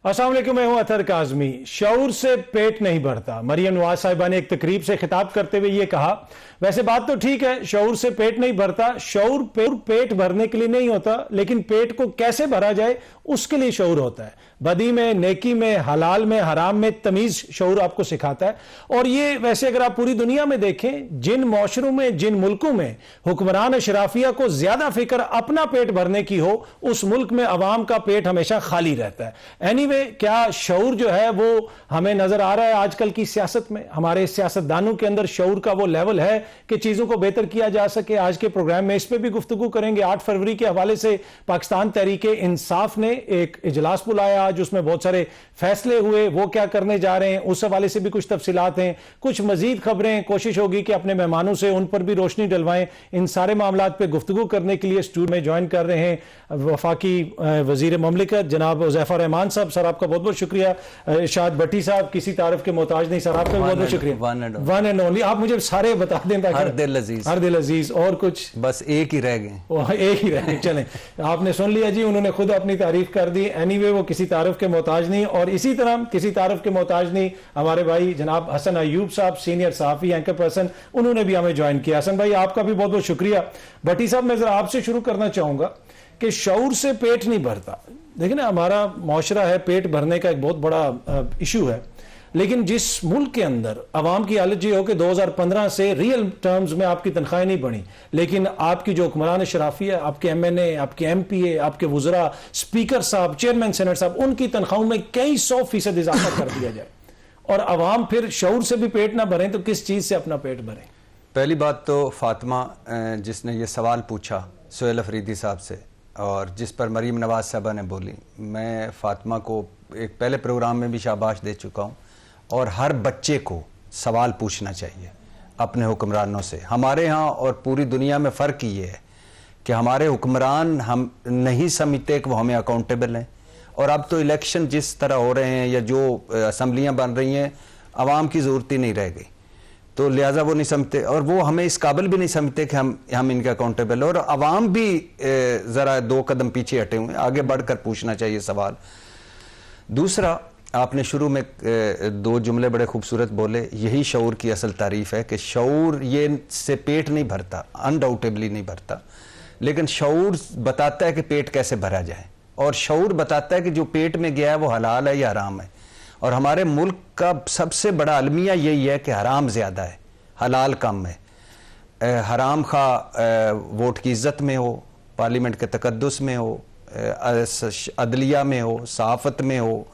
अस्सलाम वालेकुम, मैं हूं अतर काज़मी। शऊर से पेट नहीं भरता। मरियम नवाज साहिबा ने एक तकरीब से खिताब करते हुए ये कहा। वैसे बात तो ठीक है, शऊर से पेट नहीं भरता। शऊर पेट भरने के लिए नहीं होता, लेकिन पेट को कैसे भरा जाए उसके लिए शऊर होता है। बदी में, नेकी में, हलाल में, हराम में तमीज शऊर आपको सिखाता है। और ये वैसे अगर आप पूरी दुनिया में देखें, जिन मौशरों में, जिन मुल्कों में हुक्मरान अशराफिया को ज्यादा फिक्र अपना पेट भरने की हो, उस मुल्क में अवाम का पेट हमेशा खाली रहता है। एनीवे, क्या शऊर जो है वो हमें नजर आ रहा है आजकल की सियासत में? हमारे सियासतदानों के अंदर शऊर का वो लेवल है कि चीजों को बेहतर किया जा सके? आज के प्रोग्राम में इस पर भी गुफ्तगू करेंगे। 8 फरवरी के हवाले से पाकिस्तान तहरीक इंसाफ ने एक इजलास बुलाया जिसमें बहुत सारे फैसले हुए। वो क्या करने जा रहे हैं उस हवाले से भी कुछ तफसीलात हैं, कुछ मजीद खबरें। कोशिश होगी कि अपने मेहमानों से उन पर भी रोशनी डलवाएं। इन सारे मामलात पे गुफ्तगू करने के लिए स्टूडियो में ज्वाइन कर रहे हैं वफाकी वजीर ममलिकत जनाब हुज़ैफा रहमान साहब। सर आपका बहुत बहुत शुक्रिया। इरशाद भट्टी साहब, किसी तारीफ के मोहताज नहीं सर, आपका बहुत बहुत शुक्रिया। One and only. आप मुझे सारे बता दें। हर दिल अजीज। और कुछ बस एक ही रह गए, एक ही रह गए। चलें, आपने सुन लिया जी, उन्होंने खुद अपनी तारीफ कर दी। एनीवे, वो किसी तारीफ के मोहताज नहीं। और इसी तरह किसी तारीफ के मोहताज नहीं हमारे भाई जनाब हसन अयूब साहब, सीनियर सहाफी, एंकर पर्सन, उन्होंने भी हमें ज्वाइन किया। हसन भाई, आपका भी बहुत बहुत शुक्रिया। भट्टी साहब, मैं जरा आपसे शुरू करना चाहूंगा कि शऊर से पेट नहीं भरता। देखिए ना, हमारा मुआशरा है, पेट भरने का एक बहुत बड़ा इशू है। लेकिन जिस मुल्क के अंदर अवाम की हालत ये हो कि 2015 से रियल टर्म्स में आपकी तनख्वाहें नहीं बढ़ी, लेकिन आपकी जो हुक्मरान शराफी है, आपके MNA, आपके MPA, आपके वुज़रा, स्पीकर साहब, चेयरमैन सेनेट साहब, उनकी तनख्वाहों में कई 100% इजाफा कर दिया जाए और अवाम फिर शऊर से भी पेट ना भरें तो किस चीज़ से अपना पेट भरें? पहली बात तो फातिमा जिसने ये सवाल पूछा सोहेल अफरीदी साहब से, और जिस पर मरीम नवाज साहबा ने बोली, मैं फातिमा को एक पहले प्रोग्राम में भी शाबाश दे चुका हूँ। और हर बच्चे को सवाल पूछना चाहिए अपने हुक्मरानों से। हमारे यहाँ और पूरी दुनिया में फ़र्क ये है कि हमारे हुक्मरान हम नहीं समझते कि वो हमें अकाउंटेबल हैं। और अब तो इलेक्शन जिस तरह हो रहे हैं या जो असम्बलियाँ बन रही हैं, आवाम की ज़रूरत ही नहीं रह गई, तो लिहाजा वो नहीं समझते और वो हमें इस काबिल भी नहीं समझते कि हम इनके अकाउंटेबल। और आवाम भी ज़रा 2 कदम पीछे हटे हुए, आगे बढ़कर पूछना चाहिए सवाल। दूसरा, आपने शुरू में 2 जुमले बड़े खूबसूरत बोले, यही शऊर की असल तारीफ है कि शऊर ये से पेट नहीं भरता, अनडाउटेबली नहीं भरता, लेकिन शऊर बताता है कि पेट कैसे भरा जाए। और शऊर बताता है कि जो पेट में गया है वो हलाल है या हराम है। और हमारे मुल्क का सबसे बड़ा अलमिया यही है कि हराम ज़्यादा है, हलाल कम है। हराम खा वोट की इज़्ज़त में हो, पार्लियामेंट के तकद्दुस में हो, अदलिया में हो, सहाफ़त में हो,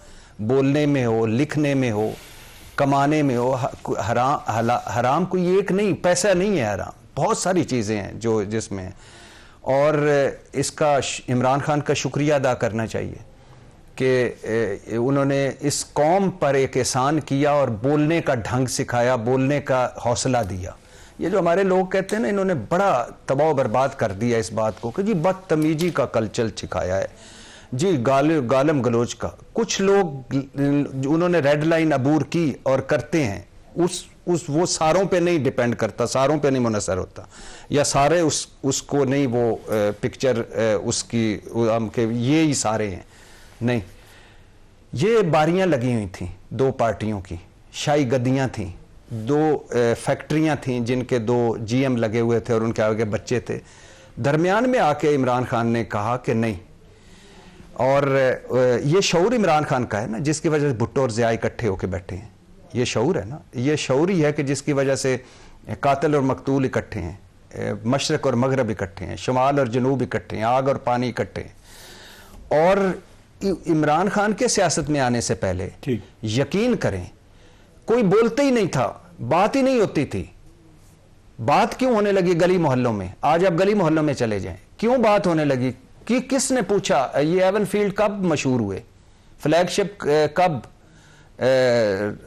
बोलने में हो, लिखने में हो, कमाने में हो। हराम कोई एक नहीं, पैसा नहीं है हराम, बहुत सारी चीज़ें हैं जो जिसमें। और इसका इमरान खान का शुक्रिया अदा करना चाहिए कि उन्होंने इस कौम पर एक एहसान किया और बोलने का ढंग सिखाया, बोलने का हौसला दिया। ये जो हमारे लोग कहते हैं ना, इन्होंने बड़ा तबाह बर्बाद कर दिया इस बात को कि जी बदतमीजी का कल्चर सिखाया है जी, गालम गलोच का। कुछ लोग उन्होंने रेड लाइन अबूर की और करते हैं, वो सारों पे नहीं डिपेंड करता, सारों पे नहीं मुनसर होता, या सारे उसको नहीं वो पिक्चर उसकी हम के ये ही सारे हैं, नहीं। ये बारियां लगी हुई थी 2 पार्टियों की, शाही गद्दियां थी, 2 फैक्ट्रियां थी जिनके 2 GM लगे हुए थे और उनके आगे बच्चे थे। दरमियान में आके इमरान खान ने कहा कि नहीं। और ये शऊर इमरान खान का है ना, जिसकी वजह से भुट्टो और ज़िया इकट्ठे होकर बैठे हैं। ये शऊर है ना, ये शऊर ही है कि जिसकी वजह से कातिल और मकतूल इकट्ठे हैं, मशरक़ और मगरब इकट्ठे हैं, शुमाल और जनूब इकट्ठे हैं, आग और पानी इकट्ठे हैं। और इमरान खान के सियासत में आने से पहले यकीन करें कोई बोलते ही नहीं था, बात ही नहीं होती थी। बात क्यों होने लगी गली मोहल्लों में? आज आप गली मोहल्लों में चले जाएं, क्यों बात होने लगी? कि किसने पूछा ये एवन फील्ड कब मशहूर हुए, फ्लैगशिप कब,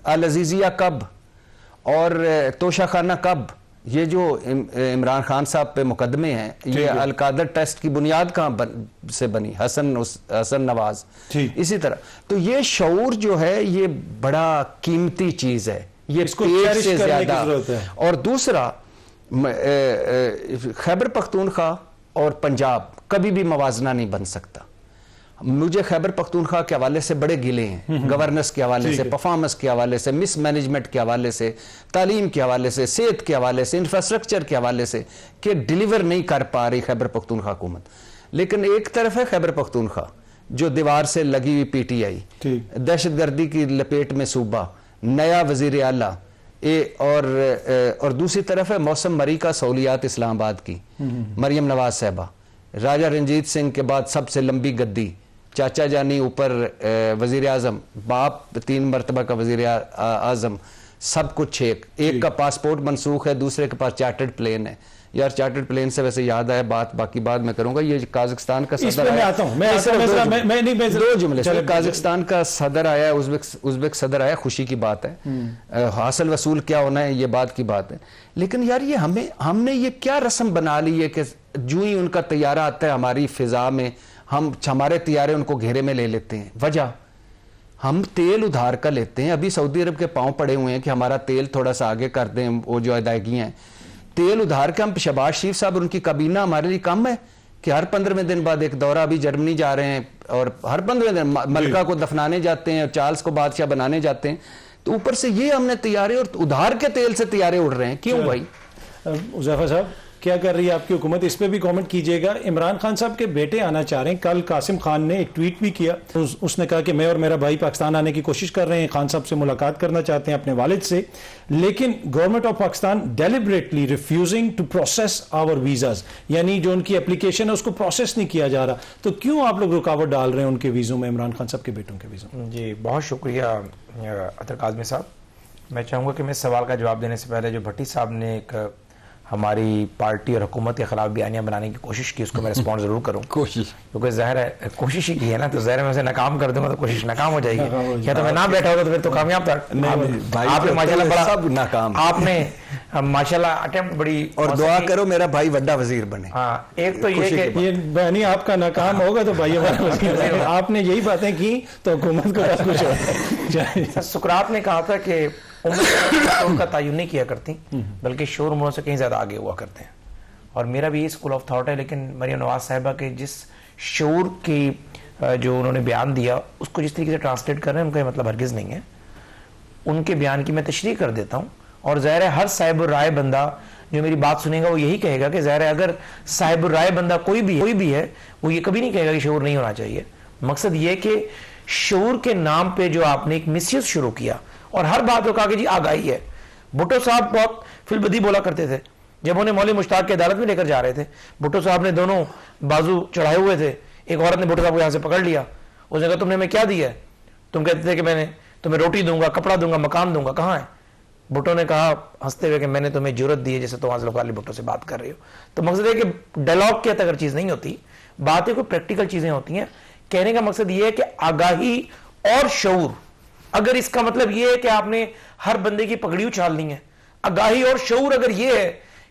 अल अजीजिया कब, और तोशाखाना कब? ये जो इमरान खान साहब पे मुकदमे हैं, ये अलकादर टेस्ट की बुनियाद कहाँ से बनी? हसन नवाज। इसी तरह तो ये शऊर जो है ये बड़ा कीमती चीज है, ये पेट से ज्यादा। और दूसरा, खैबर पख्तूनख्वा और पंजाब कभी भी मवाजना नहीं बन सकता। मुझे खैबर पख्तूनख्वा के हवाले से बड़े गिले हैं, गवर्नेंस के हवाले से, परफॉर्मेंस के हवाले से, मिस मैनेजमेंट के हवाले से, तालीम के हवाले से, सेहत के हवाले से, इंफ्रास्ट्रक्चर के हवाले से, कि डिलीवर नहीं कर पा रही खैबर पख्तूनख्वा हुकूमत। लेकिन एक तरफ है खैबर पख्तूनख्वा जो दीवार से लगी हुई PTI, दहशतगर्दी की लपेट में सूबा, नया वजीर आला, और दूसरी तरफ है मौसम मरी का सहूलियात इस्लामाबाद की, मरियम नवाज साहबा, राजा रंजीत सिंह के बाद सबसे लंबी गद्दी, चाचा जानी ऊपर वजीर आजम, बाप 3 मरतबा का वजीर आजम, सब कुछ एक का पासपोर्ट मनसूख है, दूसरे के पास चार्टर्ड प्लेन है। यार चार्टर्ड प्लेन से वैसे याद आया बात, बाकी बात मैं करूंगा, ये काजाकिस्तान का सदर आया, दो जुमले से काजाकिस्तान का सदर आया, उज़्बेक सदर आया, खुशी की बात है, हासिल वसूल क्या होना है ये बात की बात है। लेकिन यार ये हमने ये क्या रस्म बना ली है कि जो ही उनका तैयारा आता है हमारी फिजा में, हमारे तैयारे उनको घेरे में ले लेते हैं। वजह, हम तेल उधार का लेते हैं, अभी सऊदी अरब के पांव पड़े हुए हैं कि हमारा तेल थोड़ा सा आगे कर दें, वो जो अदायगियां हैं तेल उधार के, हम शहबाज शरीफ साहब उनकी काबीना हमारे लिए कम है कि हर 15वें दिन बाद एक दौरा, अभी जर्मनी जा रहे हैं और हर 15वें दिन मलका को दफनाने जाते हैं और चार्ल्स को बादशाह बनाने जाते हैं, तो ऊपर से ये हमने तैयारे और उधार के तेल से तैयारे उड़ रहे हैं, क्यों भाई? उज़ैफा साहब क्या कर रही है आपकी हुकूमत, इस पे भी कमेंट कीजिएगा। इमरान खान साहब के बेटे आना चाह रहे हैं, कल कासिम खान ने एक ट्वीट भी किया, उसने कहा कि मैं और मेरा भाई पाकिस्तान आने की कोशिश कर रहे हैं, खान साहब से मुलाकात करना चाहते हैं अपने वालिद से, लेकिन government of Pakistan deliberately refusing to process our visas, यानी जो उनकी एप्लीकेशन है उसको प्रोसेस नहीं किया जा रहा। तो क्यों आप लोग रुकावट डाल रहे हैं उनके वीजों में, इमरान खान साहब के बेटों के वीजों में? जी बहुत शुक्रिया अतर काज़मी साहब। मैं चाहूँगा कि मैं सवाल का जवाब देने से पहले जो भट्टी साहब ने एक हमारी पार्टी और हुकूमत के खिलाफ बयानियां बनाने की कोशिश की, उसको मैं रिस्पॉन्ड जरूर करूँ, कोशिश, क्योंकि ज़ाहिर है कोशिश ही की है ना, तो ज़ाहिर है मैं उसे नाकाम कर दूंगा तो कोशिश नाकाम हो जाएगी, या तो मैं ना बैठा होगा तो फिर तो कामयाब था। आपने माशाल्लाह बड़ा सब नाकाम, आपने माशाल्लाह अटेम्प्ट बड़ी, और दुआ करो मेरा भाई बड़ा वजीर बने। हाँ, एक तो ये बहनी आपका नाकाम होगा तो भाई हमारा वजीर बने, आपने यही बातें की तो हुकूमत को कुछ। सुकरात ने कहा था कि उम्र का तायुन नहीं किया करती, बल्कि शोर उम्रों से कहीं ज्यादा आगे हुआ करते हैं, और मेरा भी ये स्कूल ऑफ थॉट है। लेकिन मरियम नवाज साहिबा के जिस शोर की जो उन्होंने बयान दिया उसको जिस तरीके से ट्रांसलेट कर रहे हैं, उनका ये मतलब हरगिज नहीं है। उनके बयान की मैं तशरीह कर देता हूँ, और ज़ाहिर है हर साहिब राय बंदा जो मेरी बात सुनेगा वो यही कहेगा कि ज़ाहिर है अगर साहिब राय बंदा कोई भी है वो ये कभी नहीं कहेगा कि शोर नहीं होना चाहिए। मकसद ये कि शोर के नाम पे जो आपने एक मिसयूज शुरू किया, और हर बात को कहा कि जी आगाही है। भुट्टो साहब बहुत फिलबदी बोला करते थे, जब उन्हें मौलवी मुश्ताक की अदालत में लेकर जा रहे थे, भुट्टो साहब ने दोनों बाजू चढ़ाए हुए थे, एक औरत ने भुट्टो साहब को यहाँ से पकड़ लिया, उसने कहा तुमने हमें क्या दिया है? तुम कहते थे कि मैंने तुम्हें रोटी दूंगा, कपड़ा दूंगा, मकान दूंगा, कहाँ है? भुट्टो ने कहा हंसते हुए कि मैंने तुम्हें जरूरत दी है जैसे तुम आज लोग भुट्टो से बात कर रही हो। तो मकसद है कि डायलॉग के अगर चीज नहीं होती, बातें कोई प्रैक्टिकल चीजें होती हैं। कहने का मकसद यह है कि आगाही और शऊर, अगर इसका मतलब यह है कि आपने हर बंदे की पगड़ी उछालनी है, आगाही और शऊर अगर यह है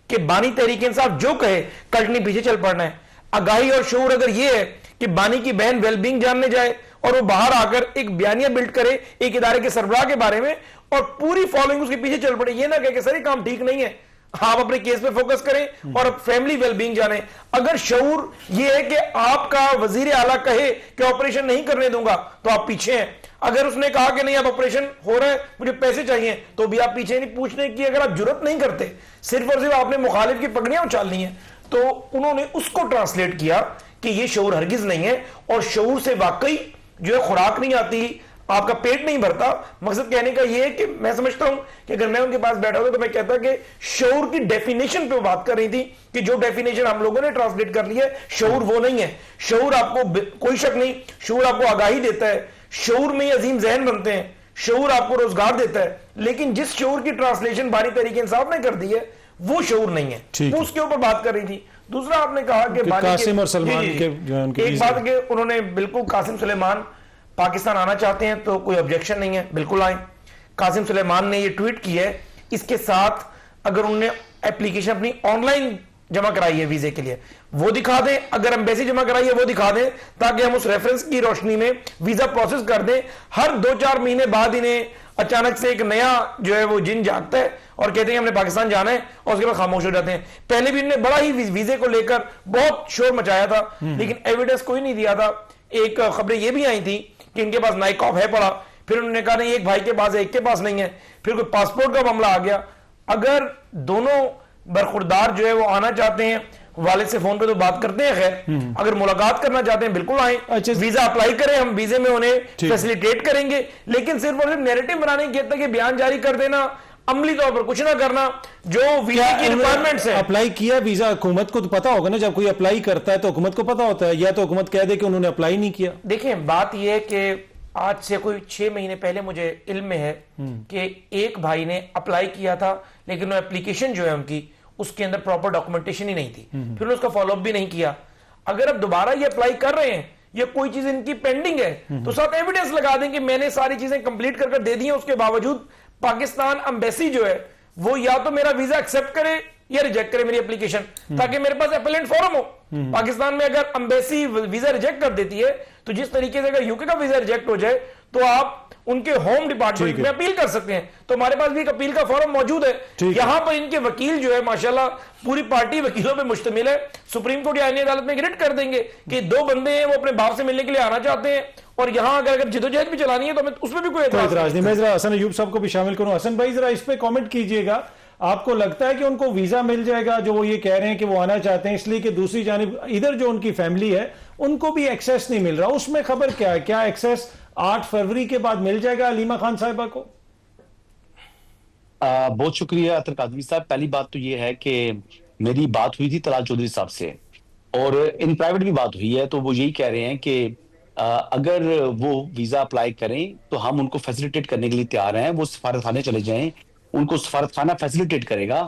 कि बानी तहरीक इंसाफ जो कहे कल्टनी पीछे चल पड़ना है, आगाही और शऊर अगर यह है कि बानी की बहन वेलबींग जानने जाए और वो बाहर आकर एक बयानिया बिल्ड करे एक इदारे के सरबराह के बारे में और पूरी फॉलोइंग उसके पीछे चल पड़े, ये ना कहे कि सर ये काम ठीक नहीं है, आप अपने केस पे फोकस करें और फैमिली वेलबींग जाने। अगर शऊर ये है कि आपका वजीर आला कहे कि ऑपरेशन नहीं करने दूंगा तो आप पीछे हैं, अगर उसने कहा कि नहीं अब ऑपरेशन हो रहा है मुझे पैसे चाहिए तो भी आप पीछे नहीं। पूछने की अगर आप जरूरत नहीं करते, सिर्फ और सिर्फ आपने मुखालिफ की पगड़ियां उछालनी है, तो उन्होंने उसको ट्रांसलेट किया कि ये शऊर हरगिज नहीं है, और शऊर से वाकई जो है खुराक नहीं आती, आपका पेट नहीं भरता। मकसद कहने का यह है कि मैं समझता हूं कि अगर मैं उनके पास बैठा होता तो मैं कहता कि शऊर की डेफिनेशन पे बात कर रही थी कि जो डेफिनेशन हम लोगों ने ट्रांसलेट कर ली है, शऊर वो नहीं है। शऊर आपको कोई शक नहीं, शऊर आपको आगाही देता है, शऊर में ही अजीम जहन बनते हैं, शऊर आपको रोजगार देता है, लेकिन जिस शऊर की ट्रांसलेशन बानी तहरीक इंसाफ ने कर दी है वो शऊर नहीं है, वो उसके ऊपर बात कर रही थी। दूसरा आपने कहा कि कासिम और सलमान के एक बात कि उन्होंने बिल्कुल कासिम सुलेमान पाकिस्तान आना चाहते हैं तो कोई ऑब्जेक्शन नहीं है, बिल्कुल आए। कासिम सुलेमान ने ये ट्वीट की है, इसके साथ अगर उन्होंने एप्लीकेशन अपनी ऑनलाइन जमा कराई है वीजे के लिए वो दिखा दें, अगर एम्बेसी जमा कराई है वो दिखा दें, ताकि हम उस रेफरेंस की रोशनी में वीजा प्रोसेस कर दें। हर 2-4 महीने बाद इन्हें अचानक से एक नया जो है वो जिन जागता है और कहते हैं हमने पाकिस्तान जाना है, और उसके बाद खामोश हो जाते हैं। पहले भी इन्होंने बड़ा ही वीजे को लेकर बहुत शोर मचाया था, लेकिन एविडेंस कोई नहीं दिया था। एक खबरें ये भी आई थी कि इनके पास नाइक ऑफ है पड़ा, फिर उन्होंने कहा नहीं एक भाई के पास है एक के पास नहीं है, फिर कोई पासपोर्ट का मामला आ गया। अगर दोनों बरखुरदार जो है वो आना चाहते हैं, वालिद से फोन पे तो बात करते हैं, खैर अगर मुलाकात करना चाहते हैं बिल्कुल आए, अच्छा, वीजा अप्लाई करें, हम वीजे में उन्हें फैसिलिटेट करेंगे। लेकिन सिर्फ और सिर्फ नैरेटिव बनाने की तक बयान जारी कर देना, अमली तौर पर कुछ ना करना, जो वीजा की रिक्वायरमेंट्स है। अप्लाई किया वीजा, हुकूमत को तो पता होगा ना, जब कोई अप्लाई करता है तो हुकूमत को पता होता है, या तो हुकूमत कह दे कि उन्होंने अप्लाई नहीं किया। देखें बात यह है कि आज से कोई 6 महीने पहले मुझे इल्म में है कि एक भाई ने अप्लाई किया था, लेकिन वो एप्लीकेशन जो है उनकी, उसके अंदर प्रॉपर डॉक्यूमेंटेशन ही नहीं थी, फिर उन्होंने उसका फॉलोअप भी नहीं किया। अगर अब दोबारा ये अप्लाई कर रहे हैं या कोई चीज इनकी पेंडिंग है, तो साथ एविडेंस लगा दें कि मैंने सारी चीजें कंप्लीट कर दे दी हैं, उसके बावजूद पाकिस्तान एम्बेसी जो है वो या तो मेरा वीजा एक्सेप्ट करे या रिजेक्ट करे मेरी एप्लीकेशन, ताकि मेरे पास अपीलेंट फॉर्म हो। पाकिस्तान में अगर एम्बेसी वीजा रिजेक्ट कर देती है, तो जिस तरीके से अगर यूके का वीजा रिजेक्ट हो जाए तो आप उनके होम डिपार्टमेंट में अपील कर सकते हैं। तो हमारे पास भी एक अपील का फॉर्म मौजूद है। यहां पर इनके वकील जो है माशाल्लाह पूरी पार्टी वकीलों पे मुश्तमिल है। सुप्रीम कोर्ट या आईनी अदालत में रिट कर देंगे कि 2 बंदे हैं वो अपने बाप से मिलने के लिए आना चाहते हैं, और यहां अगर जिदोजहद भी चलानी है तो हमें उसमें भी कोई एतराज नहीं। मैं जरा हसन अयूब साहब को भी शामिल करूं। हसन भाई जरा इस पे कमेंट कीजिएगा, आपको लगता है कि उनको वीजा मिल जाएगा, जो वो ये कह रहे हैं कि वो आना चाहते हैं, इसलिए कि दूसरी जानिब इधर जो उनकी फैमिली है उनको भी एक्सेस नहीं मिल रहा, उसमें खबर क्या है? क्या एक्सेस 8 फरवरी के बाद मिल जाएगा हलीमा खान साहिबा को? बहुत शुक्रिया अतर कादरी साहब। पहली बात तो ये है कि मेरी बात हुई थी तलाल चौधरी साहब से, और इन प्राइवेट भी बात हुई है, तो वो यही कह रहे हैं कि अगर वो वीजा अप्लाई करें तो हम उनको फैसिलिटेट करने के लिए तैयार हैं। वो सफारतखाने चले जाएं, उनको सफारतखाना फैसिलिटेट करेगा।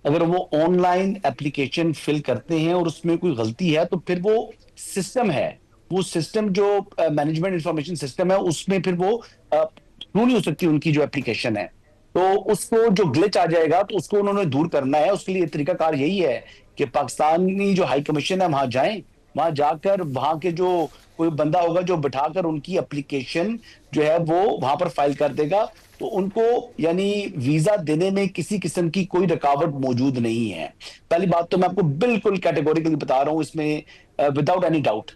अगर वो ऑनलाइन एप्लीकेशन फिल करते हैं और उसमें कोई गलती है, तो फिर वो सिस्टम है, वो सिस्टम जो मैनेजमेंट इंफॉर्मेशन सिस्टम है, उसमें फिर वो थ्रू नहीं हो सकती उनकी जो एप्लीकेशन है, तो उसको जो ग्लिच आ जाएगा तो उसको उन्होंने दूर करना है। उसके लिए तरीकाकार यही है कि पाकिस्तानी जो हाई कमीशन है वहां जाएं, वहां जाकर वहां के जो कोई बंदा होगा जो बिठाकर उनकी एप्लीकेशन जो है वो वहां पर फाइल कर देगा, तो उनको यानी वीजा देने में किसी किस्म की कोई रुकावट मौजूद नहीं है। पहली बात तो मैं आपको बिल्कुल कैटेगोरिकली बता रहा हूं इसमें, विदाउट एनी डाउट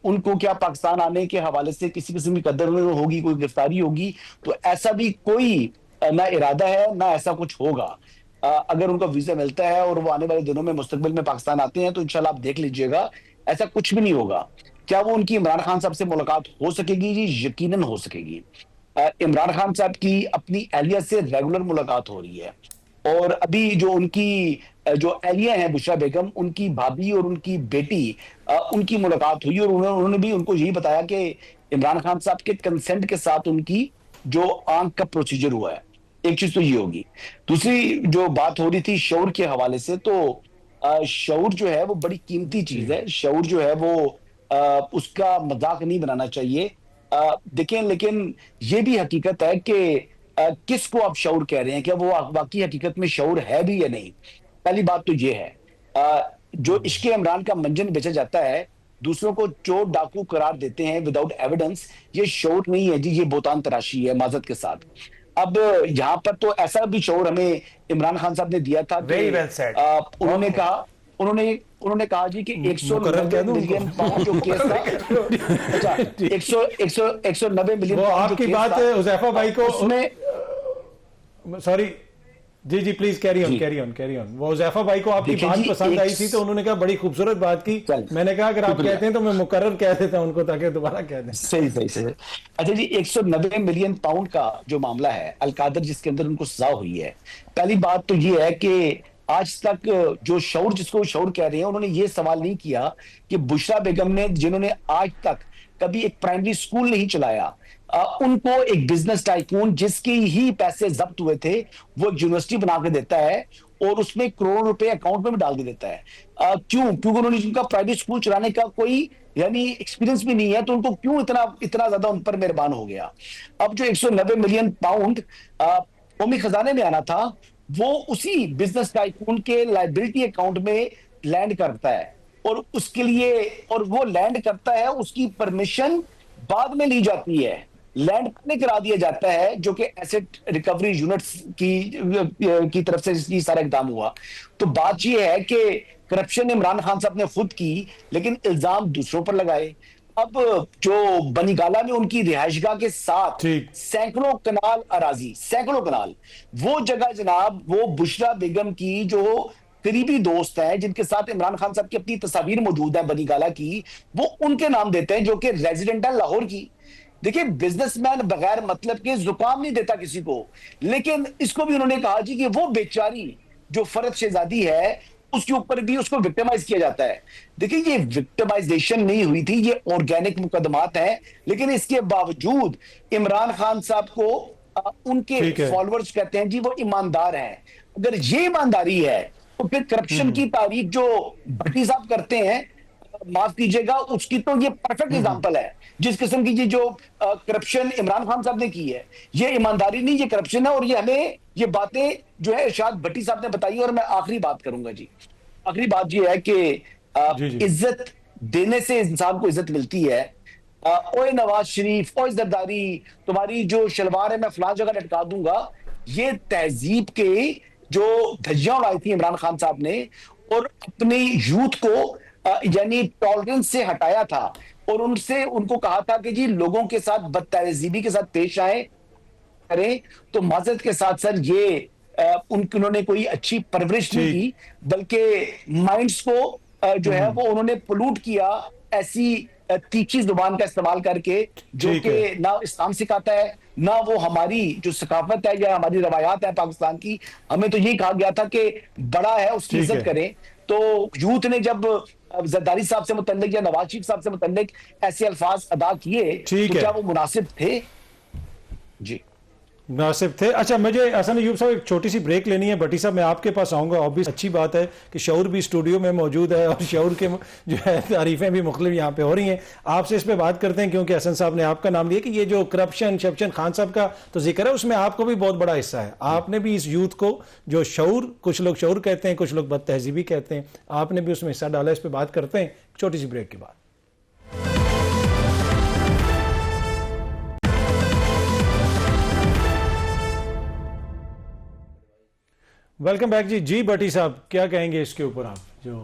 उनको क्या पाकिस्तान आने के हवाले से किसी किस्म की कदर होगी, कोई गिरफ्तारी होगी, तो ऐसा भी कोई ना इरादा है ना ऐसा कुछ होगा। अगर उनको वीजा मिलता है और वो आने वाले दिनों में मुस्तकबिल में पाकिस्तान आते हैं, तो इंशाल्लाह आप देख लीजिएगा ऐसा कुछ भी नहीं होगा। क्या वो उनकी इमरान खान साहब से मुलाकात हो सकेगी? जी यकीनन हो सकेगी। इमरान खान साहब की अपनी एहलिया से रेगुलर मुलाकात हो रही है, और अभी जो उनकी जो एहलिया हैं बुशरा बेगम, उनकी भाभी और उनकी बेटी, उनकी मुलाकात हुई, और उन्होंने भी उनको यही बताया कि इमरान खान साहब के कंसेंट के साथ उनकी जो आंख का प्रोसीजर हुआ है। एक चीज तो ये होगी। दूसरी जो बात हो रही थी शऊर के हवाले से, तो शऊर जो है वो बड़ी कीमती चीज है। शऊर जो है वो उसका मजाक नहीं बनाना चाहिए। देखें, लेकिन ये भी हकीकत है कि किसको आप शऊर कह रहे हैं, क्या वो वाकई हकीकत में शऊर है भी या नहीं। पहली बात तो ये है, जो इश्क इमरान का मंजन बेचा जाता है, दूसरों को चोर डाकू करार देते हैं विदाउट एविडेंस, ये शऊर नहीं है जी, ये बोतान तराशी है माजरत के साथ। अब यहाँ पर तो ऐसा भी शऊर हमें इमरान खान साहब ने दिया था कि उन्होंने कहा जी कि 190 मिलियन पाउंड जो केस था, अच्छा 190 मिलियन वो आपकी बात हुज़ैफा भाई को उसमें, sorry ji please carry on. वो हुज़ैफा भाई को आपकी बात पसंद आई थी, तो उन्होंने कहा बड़ी खूबसूरत बात की। मैंने कहा अगर आप कहते हैं तो मैं मुकर्रर कह देता हूं उनको, ताकि दोबारा कह दें। सही। अच्छा जी, 190 मिलियन पाउंड का जो मामला है अलकादर, जिसके अंदर उनको सजा हुई है, पहली बात तो ये है कि आज तक जो शऊर, जिसको शऊर कह रहे हैं, उन्होंने ये सवाल नहीं किया कि बुशरा बेगम ने, जिन्होंने आज तक कभी एक प्राइमरी स्कूल नहीं चलाया, उनको एक बिजनेस टाइकून जिसके ही पैसे जब्त हुए थे वो यूनिवर्सिटी बना के देता है और उसमें करोड़ों रुपए अकाउंट में भी डाल के देता है। क्योंकि उन्होंने जिनका प्राइवेट स्कूल चलाने का कोई यानी एक्सपीरियंस भी नहीं है, तो उनको क्यों इतना ज्यादा उन पर मेहरबान हो गया। अब जो 190 मिलियन पाउंड कौमी खजाने में आना था, वो उसी बिजनेस टाइकून के लायबिलिटी अकाउंट में लैंड करता है, और उसके लिए, और वो लैंड करता है, उसकी परमिशन बाद में ली जाती है, लैंड करने करा दिया जाता है, जो कि एसेट रिकवरी यूनिट्स की तरफ से ये सारा इकदाम हुआ। तो बात ये है कि करप्शन इमरान खान साहब ने खुद की, लेकिन इल्जाम दूसरों पर लगाए। अब जो बनीगाला में उनकी रिहायशगाह के साथ ठीक। सैकड़ों कनाल अराजी, सैकड़ों कनाल, वो जगह जनाब वो बुशरा बेगम की जो करीबी दोस्त है, जिनके साथ इमरान खान साहब की अपनी तस्वीर मौजूद है बनीगाला की, वो उनके नाम देते हैं, जो कि रेजिडेंट है लाहौर की। देखिए, बिजनेसमैन बगैर मतलब के जुकाम नहीं देता किसी को, लेकिन इसको भी उन्होंने कहा जी कि वो बेचारी जो फरद शहजादी है उसके ऊपर भी उसको विक्टिमाइज किया जाता है। देखिए, ये विक्टिमाइजेशन नहीं हुई थी, ये ऑर्गेनिक मुकदमात हैं, लेकिन इसके बावजूद इमरान खान साहब को उनके फॉलोअर्स कहते हैं जी वो ईमानदार हैं। अगर ये ईमानदारी है तो फिर करप्शन की तारीफ जो भट्टी साहब करते हैं, माफ कीजिएगा, उसकी तो ये परफेक्ट एग्जांपल है। जिस किस्म की ये जो करप्शन इमरान खान साहब ने की है, ये ईमानदारी नहीं, ये करप्शन है। और ये हमें ये बातें जो है इरशाद भट्टी साहब ने बताई। और मैं आखिरी बात करूंगा जी, आखिरी बात ये है कि इज्जत देने से इंसान को इज्जत मिलती है। ओए नवाज शरीफ, ओए जरदारी, तुम्हारी जो शलवार है मैं फलां जगह लटका दूंगा, ये तहजीब के जो धज्जियां उड़ाई थी इमरान खान साहब ने और अपने यूथ को यानी टॉलरेंस से हटाया था और उनसे उनको कहा था कि जी लोगों के साथ बदतहजीबी के साथ पेश आए करें, तो माजरत के साथ सर ये उन्होंने कोई अच्छी परवरिश नहीं की, बल्कि माइंड्स को जो है वो उन्होंने पोल्यूट किया ऐसी तीखी जुबान का इस्तेमाल करके, जो कि ना इस्लाम सिखाता है, ना वो हमारी जो सकाफत है या हमारी रवायात है पाकिस्तान की। हमें तो यही कहा गया था कि बड़ा है उसकी इज्जत करें। तो यूथ ने जब जरदारी साहब से मुतल्लिक या नवाज शरीफ साहब से मुतल्लिक ऐसे अल्फाज अदा किए, तो क्या वो मुनासिब थे? जी मुनासिब थे। अच्छा, मुझे हसन अय्यूब साहब एक छोटी सी ब्रेक लेनी है। भट्टी साहब मैं आपके पास आऊँगा। ऑब्वियस अच्छी बात है कि शऊर भी स्टूडियो में मौजूद है और शऊर के जो है तारीफें भी मुख्तलिफ यहाँ पे हो रही हैं। आपसे इस पर बात करते हैं, क्योंकि हसन साहब ने आपका नाम लिया कि ये जो करप्शन शप्शन खान साहब का तो जिक्र है, उसमें आपको भी बहुत बड़ा हिस्सा है। आपने भी इस यूथ को जो शऊर, कुछ लोग शऊर कहते हैं, कुछ लोग बदतहजीबी कहते हैं, आपने भी उसमें हिस्सा डाला। इस पर बात करते हैं छोटी सी ब्रेक के बाद। वेलकम बैक जी भट्टी साहब, क्या कहेंगे इसके ऊपर? आप जो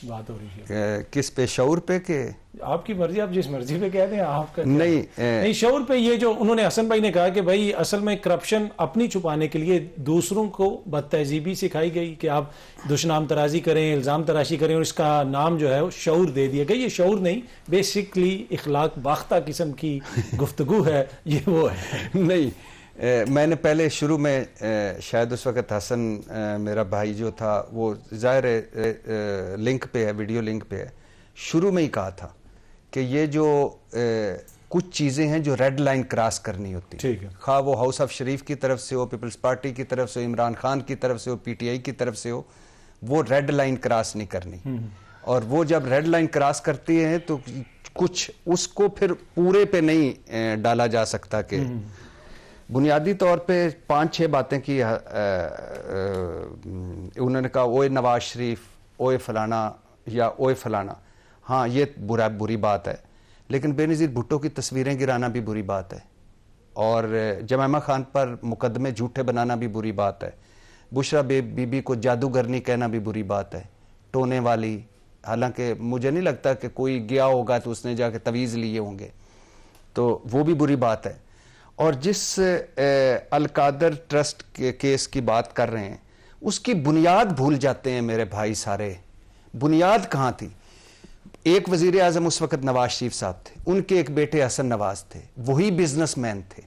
बात हो रही है किस पे, शऊर पे के? आपकी मर्जी, आप जिस मर्जी पे कहते हैं आपका। नहीं शऊर पे ये जो उन्होंने, हसन भाई ने कहा कि भाई असल में करप्शन अपनी छुपाने के लिए दूसरों को बदतहजीबी सिखाई गई कि आप दुश्मनाम तराजी करें, इल्ज़ाम तराशी करें, और इसका नाम जो है वो शऊर दे दिया गया। ये शऊर नहीं, बेसिकली इखलाक बाख्ता किस्म की गुफ्तगू है, ये वो है। नहीं, मैंने पहले शुरू में शायद उस वक़्त हसन मेरा भाई जो था वो ज़ाहिर लिंक पे है, वीडियो लिंक पे है, शुरू में ही कहा था कि ये जो कुछ चीज़ें हैं जो रेड लाइन क्रॉस करनी होती, ठीक है, खा वो हाउस ऑफ शरीफ की तरफ से हो, पीपल्स पार्टी की तरफ से हो, इमरान खान की तरफ से हो, पीटीआई की तरफ से हो, वो रेड लाइन क्रॉस नहीं करनी। और वो जब रेड लाइन क्रॉस करती है तो कुछ उसको फिर पूरे पे नहीं डाला जा सकता कि बुनियादी तौर पे 5-6 बातें की उन्होंने कहा ओए नवाज शरीफ, ओए फलाना या ओए फलाना। हाँ, ये बुरी बात है, लेकिन बेनज़ीर भुट्टो की तस्वीरें गिराना भी बुरी बात है, और जमामा खान पर मुकदमे झूठे बनाना भी बुरी बात है, बुशरा बीबी को जादूगरनी कहना भी बुरी बात है, टोने वाली। हालांकि मुझे नहीं लगता कि कोई गया होगा तो उसने जाके तवीज़ लिए होंगे, तो वो भी बुरी बात है। और जिस अलकादर ट्रस्ट के केस की बात कर रहे हैं, उसकी बुनियाद भूल जाते हैं मेरे भाई सारे। बुनियाद कहाँ थी? एक वजीर आज़म उस वक़्त नवाज शरीफ साहब थे, उनके एक बेटे हसन नवाज थे, वही बिजनेसमैन थे,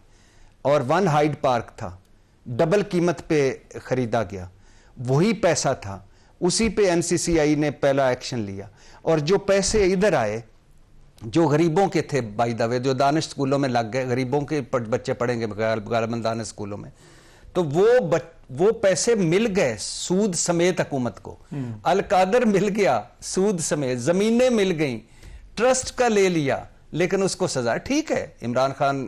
और 1 हाइड पार्क था, डबल कीमत पे ख़रीदा गया, वही पैसा था, उसी पे एनसीसीआई ने पहला एक्शन लिया। और जो पैसे इधर आए जो गरीबों के थे, बाय द वे, जो दानिश स्कूलों में लग गए, गरीबों के बच्चे पढ़ेंगे गालिबन दानिश स्कूलों में, तो वो पैसे मिल गए सूद समेत हुकूमत को। अलकादर मिल गया सूद समेत, जमीनें मिल गई, ट्रस्ट का ले लिया, लेकिन उसको सजा, ठीक है, इमरान खान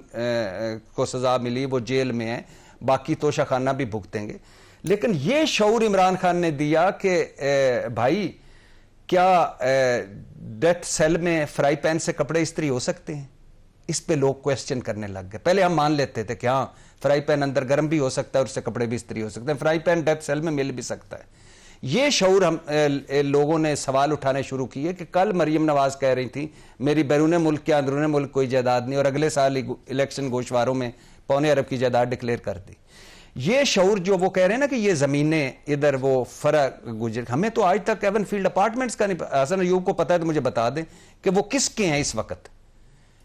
को सजा मिली, वो जेल में है, बाकी तोशाखाना भी भुगतेंगे। लेकिन ये शऊर इमरान खान ने दिया कि भाई क्या डेथ सेल में फ्राई पैन से कपड़े इस्त्री हो सकते हैं? इस पे लोग क्वेश्चन करने लग गए। पहले हम मान लेते थे कि हाँ, फ्राई पैन अंदर गर्म भी हो सकता है और उससे कपड़े भी इस्त्री हो सकते हैं, फ्राई पैन डेथ सेल में मिल भी सकता है। ये शऊर हम लोगों ने सवाल उठाने शुरू किए कि कल मरियम नवाज कह रही थी मेरी बैरून मुल्क के अंदरून मुल्क कोई जायदाद नहीं, और अगले साल इलेक्शन गोशवारों में पौने अरब की जायदाद डिक्लेयर कर दी। ये शऊर जो वो कह रहे हैं ना कि ये जमीनें इधर वो फर्क गुजर, हमें तो आज तक एवनफील्ड अपार्टमेंट्स का नहीं, हसन अयूब को पता है तो मुझे बता दें कि वो किसके हैं इस वक्त।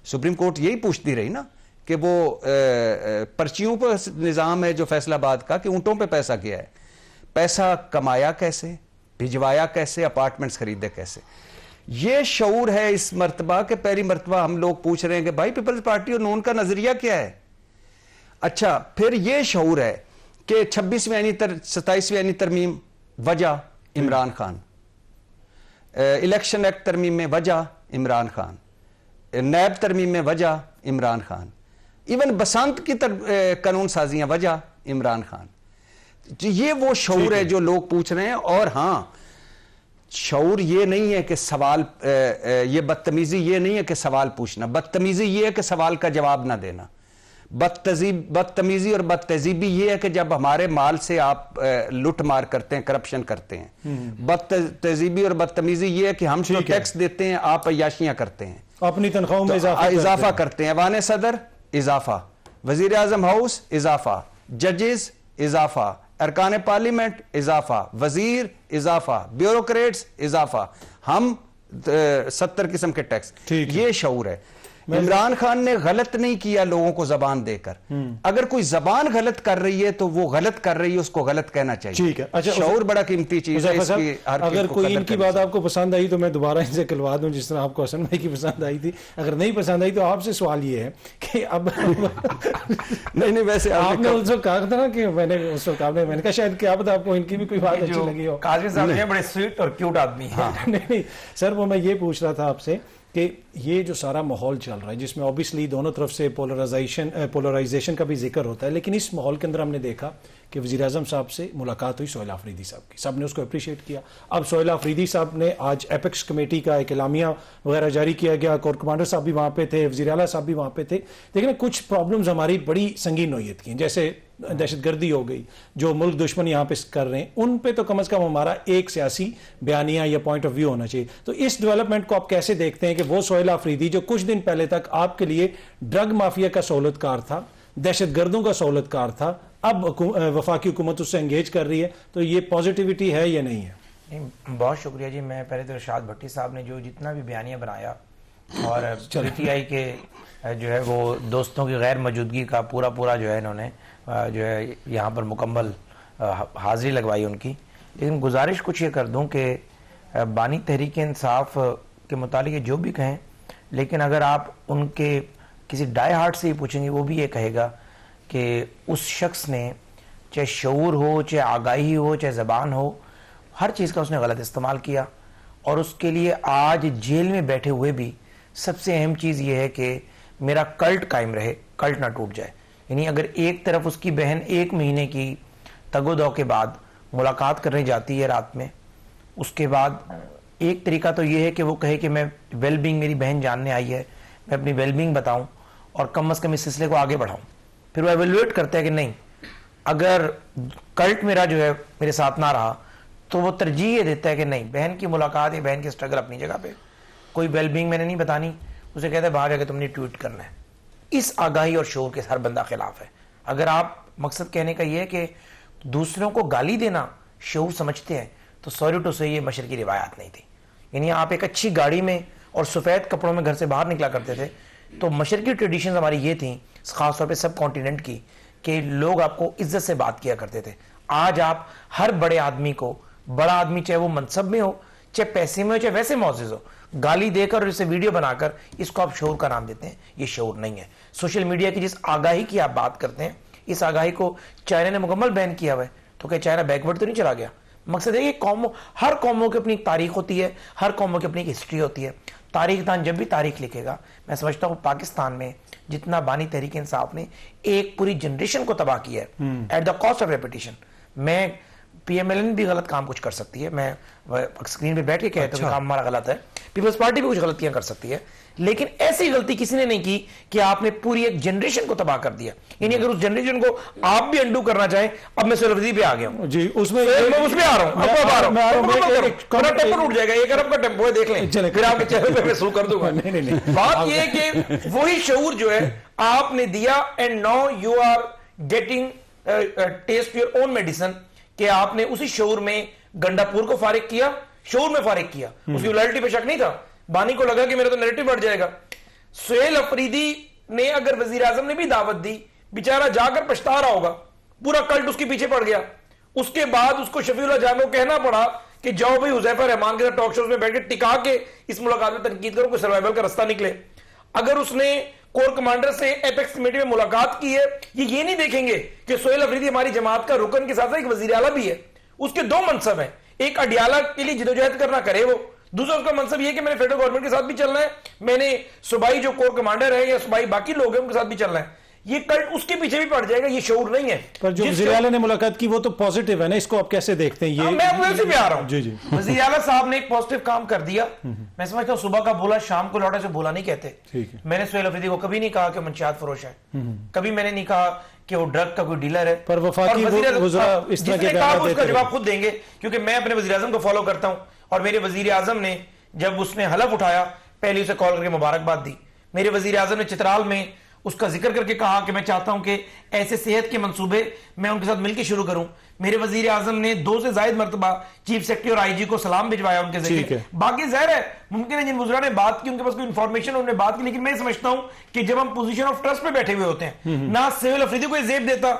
सुप्रीम कोर्ट यही पूछती रही ना कि वो पर्चियों पर निज़ाम है जो फैसलाबाद का कि ऊंटों पे पैसा गया है, पैसा कमाया कैसे, भिजवाया कैसे, अपार्टमेंट्स खरीदे कैसे। ये शऊर है इस मर्तबा के पहली मर्तबा हम लोग पूछ रहे हैं कि भाई पीपल्स पार्टी और नून का नजरिया क्या है। अच्छा, फिर ये शऊर है कि 26वीं यानी 27वीं यानी तरमीम वजह इमरान खान, इलेक्शन एक्ट तरमीम में वजह इमरान खान, नैब तरमीम में वजह इमरान खान, इवन बसंत की कानून साजियां वजह इमरान खान। ये वो शऊर है जो लोग पूछ रहे हैं। और हाँ, शऊर ये नहीं है कि सवाल, ये बदतमीजी ये नहीं है कि सवाल पूछना, बदतमीजी ये है कि सवाल का जवाब ना देना। बदतमीजी और बदतहजीबी ये है कि जब हमारे माल से आप लूट मार करते हैं, करप्शन करते हैं। बदतहजीबी और बदतमीजी ये है कि हम जो टैक्स देते हैं आप अय्याशियां करते हैं, अपनी तनख्वाहों में इजाफा करते हैं। ऐवान सदर इजाफा, वजीर आजम हाउस इजाफा, जजेस इजाफा, अरकान पार्लियामेंट इजाफा, वजीर इजाफा, ब्यूरोक्रेट्स इजाफा, हम 70 किस्म के टैक्स। ये शऊर है। इमरान खान ने गलत नहीं किया लोगों को जबान देकर। अगर कोई जबान गलत कर रही है तो वो गलत कर रही है, उसको गलत कहना चाहिए। ठीक है। अच्छा, शऊर बड़ा कीमती चीज है। इसकी अगर कोई इनकी बात आपको पसंद आई तो मैं दोबारा इनसे कहलवा दूं जिस तरह आपको हसन भाई की पसंद आई थी। अगर नहीं पसंद आई तो आपसे सवाल ये है कि अब नहीं वैसे आपने उस वक्त कहा था ना कि मैंने उस वक्त मैंने कहा शायद क्या पता आपको इनकी भी कोई बात अच्छी लगी हो। काजिम साहब बड़े स्वीट और क्यूट आदमी है। नहीं सर, वो मैं ये पूछ रहा था आपसे कि ये जो सारा माहौल चल रहा है जिसमें ऑब्वियसली दोनों तरफ से पोलराइजेशन का भी जिक्र होता है, लेकिन इस माहौल के अंदर हमने देखा कि वज़ीर आज़म साहब से मुलाकात हुई सोहेल आफरीदी साहब की, सब ने उसको अप्रिशिएट किया। अब सोहेल आफरीदी साहब ने आज एपेक्स कमेटी का एक एलामिया वगैरह जारी किया गया, कोर कमांडर साहब भी वहाँ पे थे, वज़ीर आला साहब भी वहाँ पे थे। लेकिन कुछ प्रॉब्लम्स हमारी बड़ी संगीन नोयत की, जैसे दहशतगर्दी हो गई, जो मुल्क दुश्मन यहाँ पे कर रहे हैं, उन पे तो कम से कम हमारा एक सियासी बयानिया या पॉइंट ऑफ व्यू होना चाहिए। तो इस डेवलपमेंट को आप कैसे देखते हैं कि वो सोहेल आफरीदी जो कुछ दिन पहले तक आपके लिए ड्रग माफिया का सहूलतकार था, दहशतगर्दों का सहूलतकार था, अब वफाकी हुकूमत उससे एंगेज कर रही है, तो ये पॉजिटिविटी है या नहीं है? नहीं, बहुत शुक्रिया जी। मैं पहले तो इरशाद भट्टी साहब ने जो जितना भी बयानिया बनाया और PTI के जो है वो दोस्तों की गैर मौजूदगी का पूरा जो है इन्होंने जो है यहाँ पर मुकम्मल हाजिरी लगवाई उनकी। लेकिन गुजारिश कुछ ये कर दूँ कि बानी तहरीक इंसाफ के मुतालिक जो भी कहें, लेकिन अगर आप उनके किसी डाई हार्ट से ही पूछेंगे वो भी ये कहेगा कि उस शख्स ने चाहे शऊर हो, चाहे आगाही हो, चाहे ज़बान हो, हर चीज़ का उसने गलत इस्तेमाल किया। और उसके लिए आज जेल में बैठे हुए भी सबसे अहम चीज़ ये है कि मेरा कल्ट कायम रहे, कल्ट ना टूट जाए। यानी अगर एक तरफ उसकी बहन 1 महीने की तगोदौ के बाद मुलाकात करने जाती है रात में, उसके बाद एक तरीका तो ये है कि वो कहे कि मैं वेलबींग, मेरी बहन जानने आई है, मैं अपनी वेलबींग बताऊं और कम से कम इस सिलसिले को आगे बढ़ाऊं। फिर वो एवेल्युएट करता है कि नहीं, अगर कल्ट मेरा जो है मेरे साथ ना रहा तो वो तरजीह ये देता है कि नहीं, बहन की मुलाकात या बहन की स्ट्रगल अपनी जगह पे, कोई वेलबींग मैंने नहीं बतानी, उसे कहता है बाहर जाकर तुमने ट्वीट करना है। इस आगाही और शोर के हर बंदा खिलाफ है। अगर आप मकसद कहने का यह है कि दूसरों को गाली देना शऊर समझते हैं तो सॉरी टू से ये मशरकी रिवायात नहीं थी। यानी आप एक अच्छी गाड़ी में और सफ़ेद कपड़ों में घर से बाहर निकला करते थे, तो मशरकी ट्रेडिशन हमारी ये थी ख़ासतौर पे सब कॉन्टिनेंट की, कि लोग आपको इज्जत से बात किया करते थे। आज आप हर बड़े आदमी को, बड़ा आदमी चाहे वो मनसब में हो, चाहे पैसे में हो, चाहे वैसे मौजूद हो, गाली देकर और इसे वीडियो बनाकर इसको आप शऊर का नाम देते हैं। ये शऊर नहीं है। सोशल मीडिया की जिस आगाही की आप बात करते हैं, इस आगाही को चाइना ने मुकम्मल बैन किया हुआ है, तो क्या चाइना बैकवर्ड तो नहीं चला गया? मकसद है कि हर कौमों की अपनी तारीख होती है, हर कौमों की अपनी हिस्ट्री होती है। तारीखदान जब भी तारीख लिखेगा, मैं समझता हूँ पाकिस्तान में जितना बानी तहरीक इंसाफ ने एक पूरी जनरेशन को तबाह किया है at the cost of reputation, मैं पीएमएलएन भी गलत काम कुछ कर सकती है, मैं स्क्रीन पे बैठ के कहता हूं कि काम हमारा गलत है, पीपल्स पार्टी भी कुछ गलतियां कर सकती है, लेकिन ऐसी गलती किसी ने नहीं की कि आपने पूरी एक जनरेशन को तबाह कर दिया। यानी अगर उस जनरेशन को आप भी अंडू करना चाहें, अब मैं सोहेल अफरीदी पे आ गया हूं जी, उसमें मैं उसमें आ रहा हूं, मेरा टेम्पो उठ जाएगा, 1 अरब का टेम्पो है, देख लें, फिर आपके चेहरे पे मैं शुरू कर दूंगा। नहीं। बात यह है कि वही शऊर जो है आपने दिया, and now you are getting taste your own medicine, कि आपने उसी शऊर में गंडापुर को फारिग किया, शऊर में फारिग किया, उसकी लॉयल्टी पे शक नहीं था। बानी को लगा कि मेरा तो नैरेटिव बढ़ जाएगा। सोहेल अफरीदी ने अगर वजीर आजम ने भी दावत दी, बेचारा जाकर पछता रहा होगा, पूरा कल्ट उसके पीछे पड़ गया। उसके बाद उसको शफीउल्लाह जान को कहना पड़ा कि जाओ भाई हुज़ैफा रहमान के साथ टॉक शोज में बैठ के टिका के इस मुलाकात में तनकीद करो, कोई सर्वाइवल का रास्ता निकले। अगर उसने कोर कमांडर से एपेक्स कमेटी में मुलाकात की है, ये नहीं देखेंगे कि सोहेल अफरीदी हमारी जमात का रुकन के साथ एक वजीर आला भी है, उसके 2 मनसब हैं, एक अडियाला के लिए जिदोजहद करना करे वो, दूसरा उसका मनसब ये कि मैंने फेडरल गवर्नमेंट के साथ भी चलना है, मैंने सूबाई जो कोर कमांडर है या सूबाई बाकी लोग हैं उनके साथ भी चलना है। ये कल्ट उसके पीछे भी पड़ जाएगा, ये शऊर नहीं है। पर जो वज़ीर आला ने मुलाकात की वो तो पॉजिटिव है ना, इसको आप कैसे देखते हैं? ये मैं उसी पे आ रहा हूं। जी। वज़ीर आला साहब ने एक पॉजिटिव काम कर दिया। मैं समझता हूं सुबह का बोला शाम को लौटा से बोला नहीं कहते। ठीक है। मैंने सोहेल अफरीदी को कभी नहीं कहा कि मंशियात फरोश है, कभी मैंने नहीं कहा कि वो ड्रग का कोई डीलर है। पर वफाकी वज़रा इस तरह के बयान उसका जवाब खुद देंगे, क्योंकि मैं अपने वज़ीर आज़म को फॉलो करता हूं, और मेरे वज़ीर आज़म ने जब उसने हलफ उठाया पहले उसे कॉल करके मुबारकबाद दी। मेरे वज़ीर आज़म ने चित्राल में उसका जिक्र करके कहा कि मैं चाहता हूं कि ऐसे सेहत के मंसूबे मैं उनके साथ मिलकर शुरू करूं। मेरे वजीर आजम ने 2 से ज्यादा मरतबा चीफ सेक्रेटरी और आईजी को सलाम भिजवाया उनके जरिए। बाकी ज़ाहिर है मुमकिन है जिन वज़रा ने बात की उनके पास कोई इंफॉर्मेशन उन्होंने बात की, लेकिन मैं समझता हूं कि जब हम पोजीशन ऑफ ट्रस्ट पे बैठे हुए होते हैं, ना सोहेल अफरीदी को जेब देता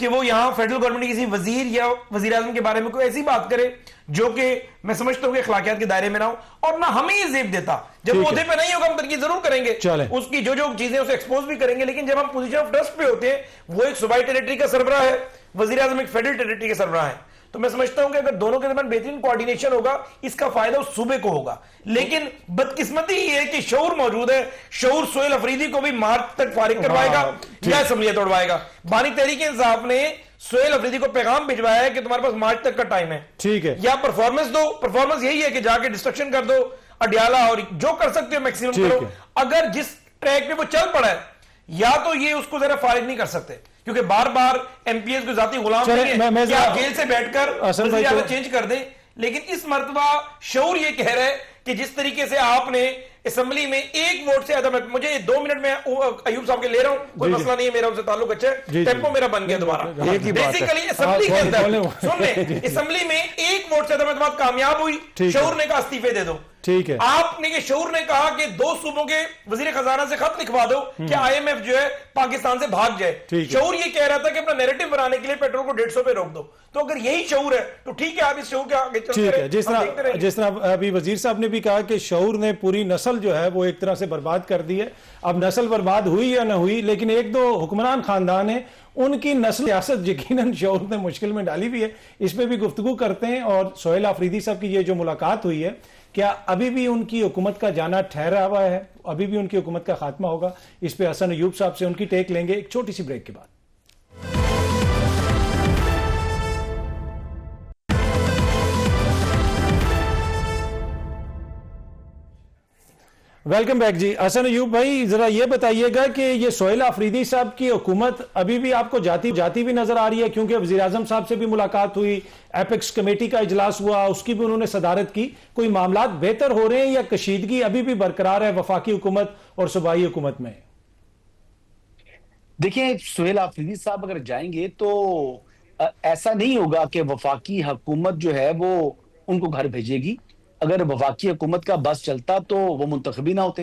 कि वो यहां फेडरल गवर्नमेंट के किसी वजीर या वजीर आजम के बारे में कोई ऐसी बात करे जो कि मैं समझता हूं कि अखलाकियात के दायरे में ना हो, और ना हमें ये जेब देता। जब ओहदे पे नहीं होगा हम तनकीद जरूर करेंगे, उसकी जो चीजें उसे एक्सपोज भी करेंगे, लेकिन जब हम पोजीशन ऑफ ट्रस्ट पे होते हैं, वो एक सूबाई टेरिटरी का सरबराह है, वजीर आजम एक फेडरल टेरिटरी का सरबराह है, तो मैं समझता हूं कि अगर दोनों के दरमियान बेहतरीन कोऑर्डिनेशन होगा, इसका फायदा उस सूबे को होगा। लेकिन बदकिस्मती ये है कि शऊर मौजूद है, शऊर सोहेल अफरीदी को भी मार्च तक फारिग करवाएगा या असम्बली तोड़वाएगा। बानी तहरीक इंसाफ ने सोहेल अफरीदी को पैगाम भिजवाया है कि तुम्हारे पास मार्च तक का टाइम है, ठीक है, या परफॉर्मेंस दो। परफॉर्मेंस यही है कि जाके डिस्ट्रक्शन कर दो अडियाला, और जो कर सकते हो मैक्सिमम करो। अगर जिस ट्रैक पे वो चल पड़ा है, या तो ये उसको जरा फारिग नहीं कर सकते, क्योंकि बार बार एमपीएस को जाती गुलाम नहीं है कि आप जेल से बैठकर चेंज कर दें। लेकिन इस मर्तबा शऊर ये कह रहा है कि जिस तरीके से आपने असेंबली में 1 वोट से ज्यादा, मुझे 2 मिनट में अयूब साहब के ले रहा हूं, कोई मसला नहीं है, मेरा उनसे ताल्लुक अच्छा है, टेम्पो मेरा बन गया दोबारा। बेसिकली असेंबली के अंदर सुन असेंबली में 1 वोट से ज्यादा कामयाब हुई, शऊर ने कहा इस्तीफे दे दो, ठीक है। आपने के शऊर ने कहा कि 2 सूबों के वजीर खजाना से खत लिखवा दो कि आईएमएफ जो है पाकिस्तान से भाग जाए। शऊर ये कह रहा था कि अपना नैरेटिव बनाने के लिए पेट्रोल को 150 पे रोक दो। तो अगर यही शऊर है तो ठीक है, आप इस शऊर के आगे चलते रहे। जिस तरह अभी वजीर साहब ने भी कहा कि शऊर ने पूरी नस्ल जो है वो एक तरह से बर्बाद कर दी है। अब नस्ल बर्बाद हुई या ना हुई, लेकिन 1-2 हुक्मरान खानदान है, उनकी नस्ल सियासत यकीनन शऊर ने मुश्किल में डाली हुई है। इस पर भी गुफ्तगू करते हैं। और सोहेल अफरीदी साहब की ये जो मुलाकात हुई है, क्या अभी भी उनकी हुकूमत का जाना ठहरा हुआ है, अभी भी उनकी हुकूमत का खात्मा होगा? इस पे हसन अयूब साहब से उनकी टेक लेंगे एक छोटी सी ब्रेक के बाद। वेलकम बैक जी। हसन अयूब भाई, जरा ये बताइएगा कि ये सोहेल अफरीदी साहब की हुकूमत अभी भी आपको जाती भी नजर आ रही है? क्योंकि वजीर आजम साहब से भी मुलाकात हुई, एपेक्स कमेटी का इजलास हुआ, उसकी भी उन्होंने सदारत की। कोई मामलात बेहतर हो रहे हैं या कशीदगी अभी भी बरकरार है वफाकी हुकूमत और सूबाई हुकूमत में? देखिए, सोहेल अफरीदी साहब अगर जाएंगे तो ऐसा नहीं होगा कि वफाकी हुकूमत जो है वो उनको घर भेजेगी। अगर वफाकी हुकूमत का बस चलता तो वो मुंतखब ही ना होते।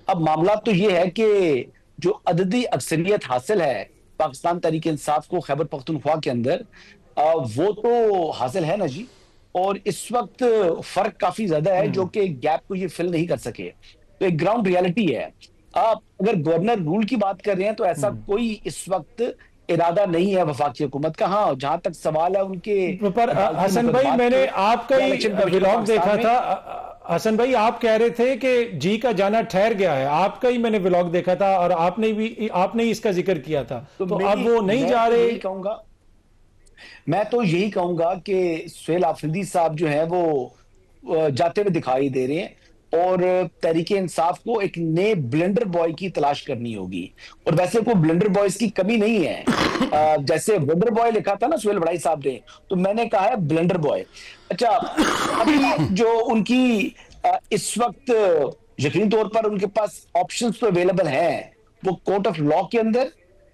अब मामला तो ये है कि जो अददी अक्सरियत हासिल है पाकिस्तान तहरीक इंसाफ को खैबर पख्तूनख्वा के अंदर, वो तो हासिल है ना जी। और इस वक्त फर्क काफी ज्यादा है जो कि गैप को ये फिल नहीं कर सके। तो एक ग्राउंड रियलिटी है। आप अगर गवर्नर रूल की बात कर रहे हैं तो ऐसा कोई इस वक्त इरादा नहीं है वफाकी हुकूमत का। हाँ, जहां तक सवाल है उनके पर हसन भाई, मैंने आपका ही व्लॉग देखा था। हसन भाई, आप कह रहे थे कि जी का जाना ठहर गया है, आपका ही मैंने व्लॉग देखा था और आपने ही इसका जिक्र किया था। तो अब वो नहीं जा रहे। कहूंगा मैं तो यही कहूंगा कि सुहेल आफरीदी साहब जो है वो जाते हुए दिखाई दे रहे हैं, और तहरीके इंसाफ को एक नए ब्लेंडर बॉय की तलाश करनी होगी। और वैसे कोई ब्लेंडर बॉयज की कमी नहीं है। जैसे वंडर बॉय लिखा था ना सुहेल बड़ाई साहब ने, तो मैंने कहा है ब्लेंडर बॉय। अच्छा, अभी जो उनकी इस वक्त यकीनी तौर पर उनके पास ऑप्शंस तो अवेलेबल हैं, वो कोर्ट ऑफ लॉ के अंदर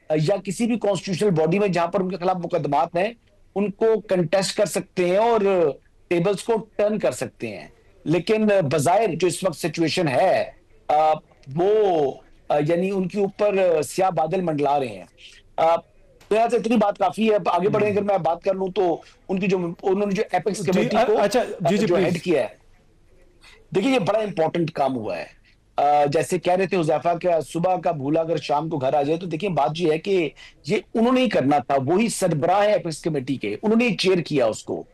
या किसी भी कॉन्स्टिट्यूशनल बॉडी में जहां पर उनके खिलाफ मुकदमात हैं, उनको कंटेस्ट कर सकते हैं और टेबल्स को टर्न कर सकते हैं। लेकिन बजायर जो इस वक्त सिचुएशन है, वो यानी उनके ऊपर स्याह बादल मंडला रहे हैं। मेरा से इतनी बात काफी है। आगे बढ़े, अगर मैं बात कर लूं तो उन्होंने जो एपेक्स कमेटी को अच्छा जी जो हेड किया है, देखिए ये बड़ा इंपॉर्टेंट काम हुआ है। जैसे कह रहे थे हुजैफा का सुबह का भूला अगर शाम को घर आ जाए, तो देखिए बात ये है कि ये उन्होंने ही करना था, वही सरबराह है एपेक्स कमेटी के, उन्होंने ही चेयर किया उसको।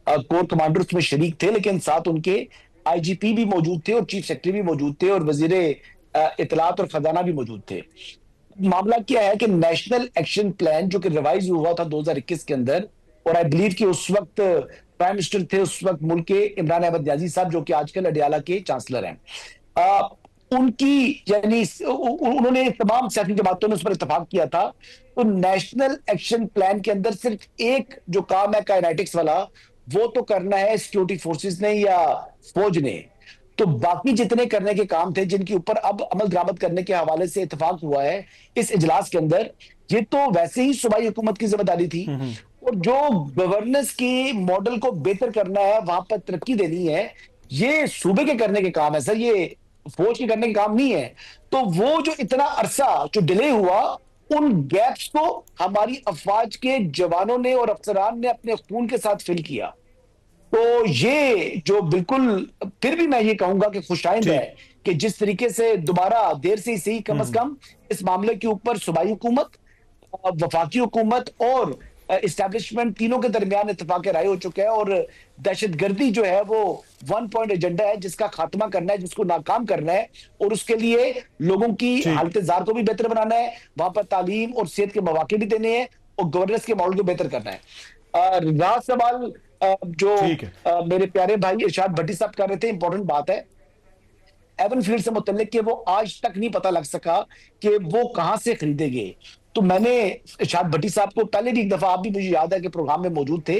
कोर कमांडर उसमें शरीक थे, लेकिन साथ उनके आईजीपी भी मौजूद थे और चीफ सेक्रेटरी भी मौजूद थे और वजीरे इतलात और खजाना भी मौजूद थे। मामला क्या है कि नेशनल एक्शन प्लान जो कि रिवाइज हुआ था 2021 के अंदर, और आई बिलीव कि उस वक्त प्राइम मिनिस्टर थे उस वक्त मुल्क के इमरान अहमद याजी साहब, जो कि आजकल अडियाला के चांसलर हैं। उनकी यानी उन्होंने तमाम सियासी जमातों ने उस पर इत्तेफाक किया था। तो नेशनल एक्शन प्लान के अंदर सिर्फ एक जो काम है काइनेटिक्स वाला, वो तो करना है सिक्योरिटी फोर्सेस ने या फौज ने। तो बाकी जितने करने के काम थे, जिनके ऊपर अब अमल दरामद करने के हवाले से इत्तेफाक हुआ है इस इजलास के अंदर, ये तो वैसे ही सूबाई हुकूमत की जिम्मेदारी थी। और जो गवर्नेंस के मॉडल को बेहतर करना है, वहां पर तरक्की देनी है, ये सूबे के करने के काम है सर, ये फौज के करने के काम नहीं है। तो वो जो इतना अरसा जो डिले हुआ, उन गैप्स को हमारी अफवाज के जवानों ने और अफसरान ने अपने खून के साथ फिल किया। तो ये जो बिल्कुल, फिर भी मैं ये कहूंगा कि खुशाइंद है कि जिस तरीके से दोबारा देर से ही सही कम से कम इस मामले के ऊपर सूबाई हुकूमत, वफाकी हुकूमत और एस्टैब्लिशमेंट तीनों के दरमियान इत्तेफाक राय हो चुका है। और दहशतगर्दी जो है वो 1 पॉइंट एजेंडा है, जिसका खात्मा करना है, जिसको नाकाम करना है, और उसके लिए लोगों की हालत जार को भी बेहतर बनाना है, वहां पर तालीम और सेहत के मौके भी देने हैं, और गवर्नेंस के मॉडल को बेहतर करना है। रहा सवाल जो मेरे प्यारे भाई इरशाद भट्टी साहब कर रहे थे, इंपॉर्टेंट बात है एवन फील्ड से मुतल्लिक कि वो आज तक नहीं पता लग सका कि वो कहां से खरीदेंगे। तो मैंने इरशाद भट्टी साहब को पहले भी एक दफा, आप भी मुझे याद है कि प्रोग्राम में मौजूद थे,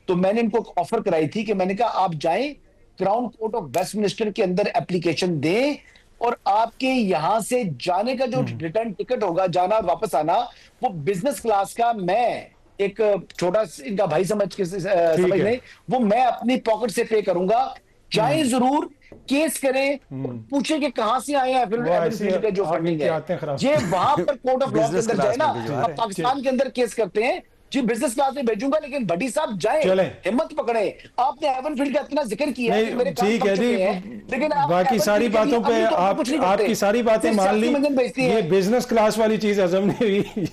तो मैंने इनको ऑफर कराई थी कि मैंने कहा आप जाएं क्राउन कोर्ट ऑफ वेस्टमिनिस्टर के अंदर एप्लीकेशन दें, और आपके यहां से जाने का जो रिटर्न टिकट होगा, जाना और वापस आना, वो बिजनेस क्लास का मैं एक छोटा इनका भाई समझ के समझ लें, वो मैं अपनी पॉकेट से पे करूंगा। चाहे जरूर केस करें, पूछे कि कहां से आए हैं फिर जो फंडिंग है, ये वहां पर कोर्ट ऑफ लॉ के अंदर जाए ना। अब पाकिस्तान के अंदर केस करते हैं जी, बिजनेस क्लास में भेजूंगा, लेकिन भट्टी साहब जाए, हिम्मत पकड़े। आपने एवनफील्ड का इतना जिक्र किया है, मेरे ठीक है जी, लेकिन बाकी सारी बातों पे आपकी सारी बातें मान ली, ये बिजनेस क्लास वाली चीज हजम नहीं हुई,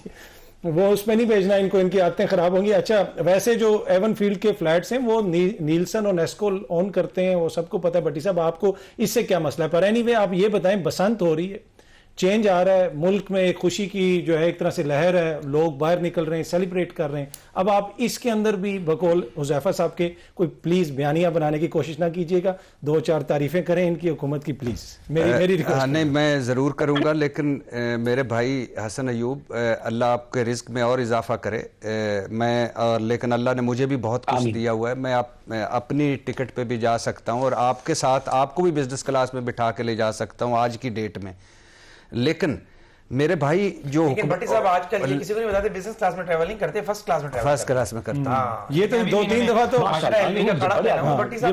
वो उसमें नहीं भेजना इनको, इनकी आदतें खराब होंगी। अच्छा, वैसे जो एवन फील्ड के फ्लैट्स हैं वो नीलसन और नेस्को ओन करते हैं, वो सबको पता है। भट्टी साहब आपको इससे क्या मसला है? पर एनीवे आप ये बताएं, बसंत हो रही है, चेंज आ रहा है मुल्क में, एक खुशी की जो है एक तरह से लहर है, लोग बाहर निकल रहे हैं, सेलिब्रेट कर रहे हैं। अब आप इसके अंदर भी बकौल हुज़ैफा साहब के कोई प्लीज बयानियां बनाने की कोशिश ना कीजिएगा, 2-4 तारीफें करें इनकी हुकूमत की प्लीज, मेरी रिक्वेस्ट। नहीं, मैं जरूर करूंगा, लेकिन मेरे भाई हसन अयूब, अल्लाह आपके रिस्क में और इजाफा करे। लेकिन अल्लाह ने मुझे भी बहुत कुछ दिया हुआ है, मैं अपनी टिकट पे भी जा सकता हूँ और आपके साथ आपको भी बिजनेस क्लास में बिठा के ले जा सकता हूँ आज की डेट में। लेकिन मेरे भाई जो भट्टी साहब आजकल ये किसी को नहीं बताते बिजनेस क्लास में ट्रैवल नहीं करते, फर्स्ट क्लास में ट्रैवल, फर्स्ट क्लास में करते हैं। ये तो 2-3 दफा तो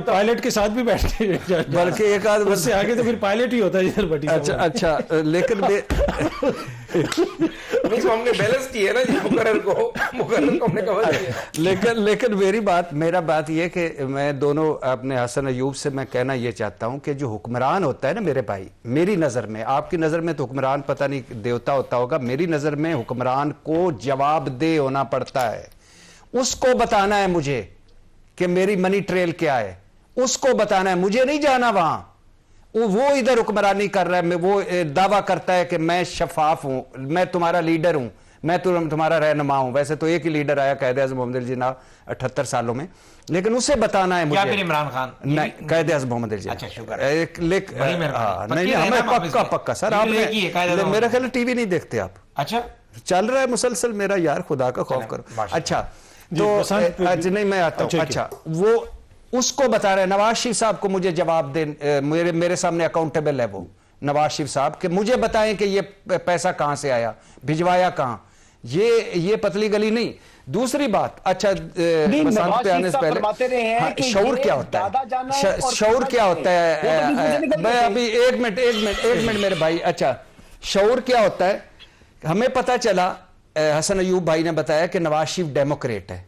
पायलट के साथ भी बैठते हैं, बल्कि एक आध उससे आगे तो फिर पायलट ही होता है इधर भट्टी। अच्छा, लेकिन हमने बैलेंस किया ना जी, मुकर्रर को हमने कवर किया। लेकिन मेरा बात ये कि मैं दोनों अपने हसन अयूब से मैं कहना ये चाहता हूं कि जो हुक्मरान होता है ना मेरे भाई, मेरी नजर में, आपकी नजर में तो हुक्मरान पता नहीं देवता होता होगा, मेरी नजर में हुक्मरान को जवाबदेह होना पड़ता है। उसको बताना है मुझे कि मेरी मनी ट्रेल क्या है, उसको बताना है, मुझे नहीं जाना वहां। वो इधर हुक्मरानी कर रहा है, वो दावा करता है कि मैं शफाफ हूं, मैं तुम्हारा लीडर हूं, मैं तुम्हारा रहनुमा हूं। वैसे तो एक ही लीडर आया कायद-ए-आज़म मोहम्मद अली जिन्ना 78 सालों में, लेकिन उसे बताना है मुझे। फिर इमरान खान नहीं, कायद-ए-आज़म मोहम्मद अली जिन्ना। अच्छा, शुक्र। नहीं, हमें पक्का सर, आपने मेरा ख्याल टीवी नहीं देखते आप। अच्छा, चल रहा है मुसलसल मेरा, यार खुदा का खौफ करो। अच्छा तो नहीं, मैं आता हूं। अच्छा, वो उसको बता रहे नवाज शरीफ साहब को मुझे जवाब दे, मेरे सामने अकाउंटेबल है वो नवाज शरीफ साहब, कि मुझे बताएं कि ये पैसा कहां से आया, भिजवाया कहां, ये पतली गली नहीं। दूसरी बात, अच्छा बसंत पे आने से पहले शऊर क्या होता है, शऊर क्या होता है, मैं अभी एक मिनट मेरे भाई। अच्छा, शऊर क्या होता है, हमें पता चला, हसन अयूब भाई ने बताया कि नवाज शरीफ डेमोक्रेट है,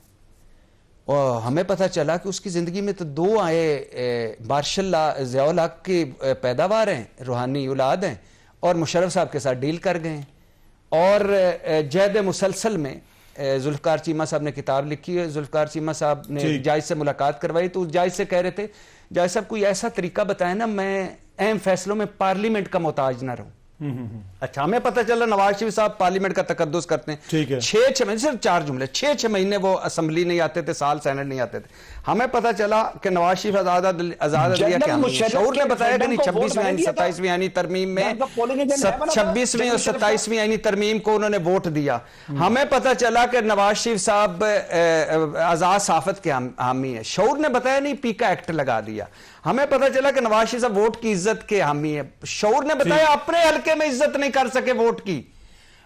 और हमें पता चला कि उसकी ज़िंदगी में तो 2 आए मार्शल ज़ियाउल हक की पैदावार हैं, रूहानी औलाद हैं, और मुशर्रफ साहब के साथ डील कर गए। और जैद मुसलसल में जुल्फ़कार चीमा साहब ने किताब लिखी है, जुल्फ़कार चीमा साहब ने जायज से मुलाकात करवाई, तो जायज से कह रहे थे, जायज साहब कोई ऐसा तरीका बताए ना मैं अहम फैसलों में पार्लियामेंट का मोहताज ना रहूं। अच्छा, हमें पता चला नवाज शरीफ साहब पार्लियामेंट का तकद्दुस करते हैं। ठीक है, 6 महीने, सिर्फ 4 जुमले, 6 महीने वो असेंबली नहीं आते थे, साल सेनेट नहीं आते थे। हमें पता चला कि नवाज शरीफ आजाद क्या, शऊर ने बताया कि नहीं 26वीं यानी 27वीं यानी तरमीम में 26वीं और 27वीं यानी तरमीम को उन्होंने वोट दिया। हमें पता चला कि नवाज शरीफ साहब आजाद साफत के हामी है। शऊर ने बताया नहीं पीका एक्ट लगा दिया। हमें पता चला कि नवाज शरीफ साहब वोट की इज्जत के हामी है। शऊर ने बताया अपने हल्के में इज्जत नहीं कर सके वोट की।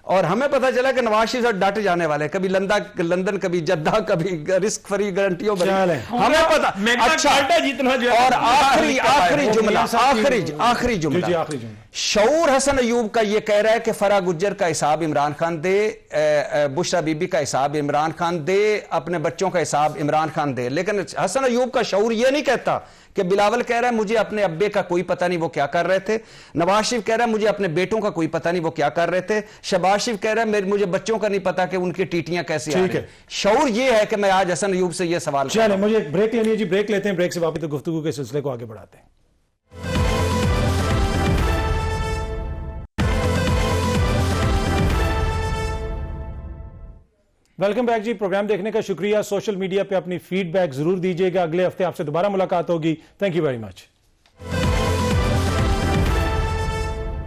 और हमें पता चला कि नवाज शरीफ साहब डट जाने वाले, कभी लंदन, कभी जद्दा, कभी रिस्क फ्री गारंटियों पर हमें पता। अच्छा, और आखिरी जुमला, शऊर हसन अयूब का ये कह रहा है कि फरा गुज्जर का हिसाब इमरान खान दे, बुशरा बीबी का हिसाब इमरान खान दे, अपने बच्चों का हिसाब इमरान खान दे। लेकिन हसन अयूब का शऊर ये नहीं कहता कि बिलावल कह रहा है मुझे अपने अब्बे का कोई पता नहीं वो क्या कर रहे थे, नवाज शरीफ कह रहा है मुझे अपने बेटों का कोई पता नहीं वो क्या कर रहे थे, शहबाज शरीफ कह रहा है मुझे बच्चों का नहीं पता कि उनकी टीटियां कैसे आ रही हैं। शऊर ये है कि मैं आज हसन अयूब से ये सवाल चले, मुझे एक ब्रेक लेनी है जी, ब्रेक लेते हैं, ब्रेक से वापस तो गुफ्तगू के सिलसिले को आगे बढ़ाते हैं। वेलकम बैक जी, प्रोग्राम देखने का शुक्रिया। सोशल मीडिया पे अपनी फीडबैक जरूर दीजिएगा। अगले हफ्ते आपसे दोबारा मुलाकात होगी। Thank you very much.